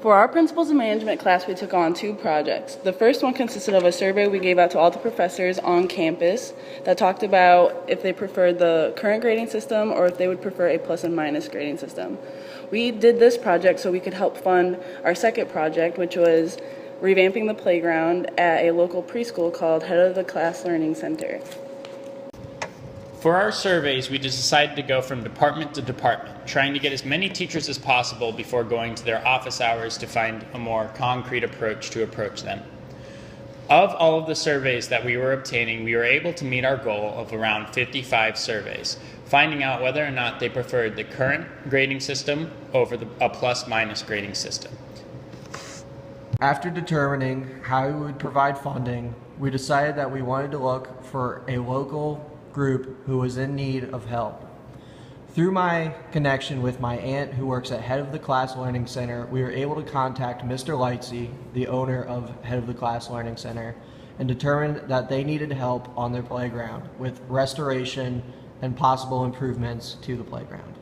For our Principles and Management class, we took on 2 projects. The first one consisted of a survey we gave out to all the professors on campus that talked about if they preferred the current grading system or if they would prefer a plus and minus grading system. We did this project so we could help fund our second project, which was revamping the playground at a local preschool called Head of the Class Learning Center. For our surveys, we just decided to go from department to department, trying to get as many teachers as possible before going to their office hours to find a more concrete approach to approach them. Of all of the surveys that we were obtaining, we were able to meet our goal of around 55 surveys, finding out whether or not they preferred the current grading system over a plus-minus grading system. After determining how we would provide funding, we decided that we wanted to look for a local group who was in need of help. Through my connection with my aunt who works at Head of the Class Learning Center, we were able to contact Mr. Lightsey, the owner of Head of the Class Learning Center, and determined that they needed help on their playground with restoration and possible improvements to the playground.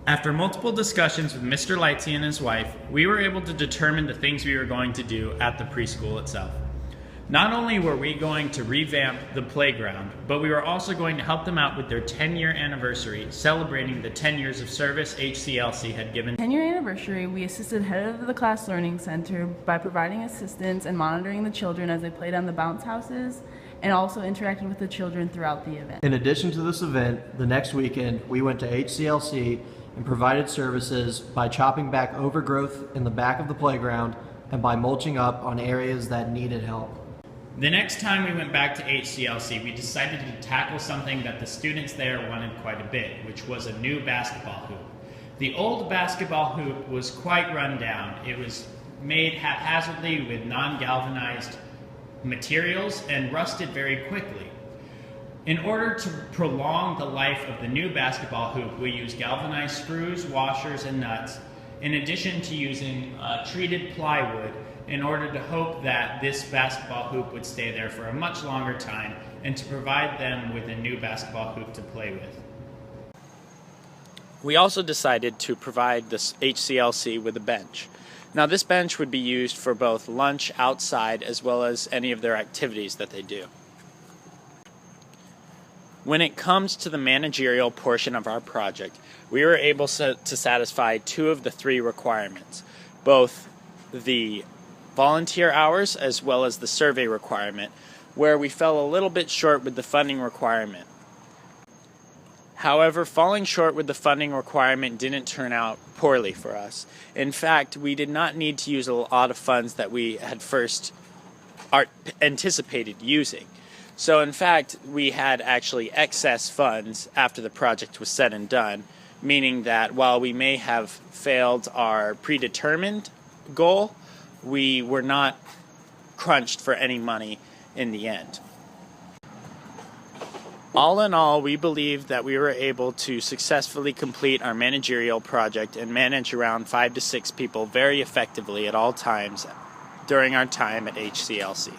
After multiple discussions with Mr. Lightsey and his wife, we were able to determine the things we were going to do at the preschool itself. Not only were we going to revamp the playground, but we were also going to help them out with their 10-year anniversary, celebrating the 10 years of service HCLC had given. 10-year anniversary, we assisted Head of the Class Learning Center by providing assistance and monitoring the children as they played on the bounce houses, and also interacting with the children throughout the event. In addition to this event, the next weekend we went to HCLC and provided services by chopping back overgrowth in the back of the playground and by mulching up on areas that needed help. The next time we went back to HCLC, we decided to tackle something that the students there wanted quite a bit, which was a new basketball hoop. The old basketball hoop was quite run down. It was made haphazardly with non-galvanized materials and rusted very quickly. In order to prolong the life of the new basketball hoop, we used galvanized screws, washers, and nuts, in addition to using treated plywood in order to hope that this basketball hoop would stay there for a much longer time and to provide them with a new basketball hoop to play with. We also decided to provide this HCLC with a bench. Now this bench would be used for both lunch outside as well as any of their activities that they do. When it comes to the managerial portion of our project, we were able to satisfy 2 of the 3 requirements, both the volunteer hours as well as the survey requirement, where we fell a little bit short with the funding requirement. However, falling short with the funding requirement didn't turn out poorly for us. In fact, we did not need to use a lot of funds that we had first anticipated using. So in fact, we had actually excess funds after the project was said and done, meaning that while we may have failed our predetermined goal, we were not crunched for any money in the end. All in all, we believe that we were able to successfully complete our managerial project and manage around 5 to 6 people very effectively at all times during our time at HCLC.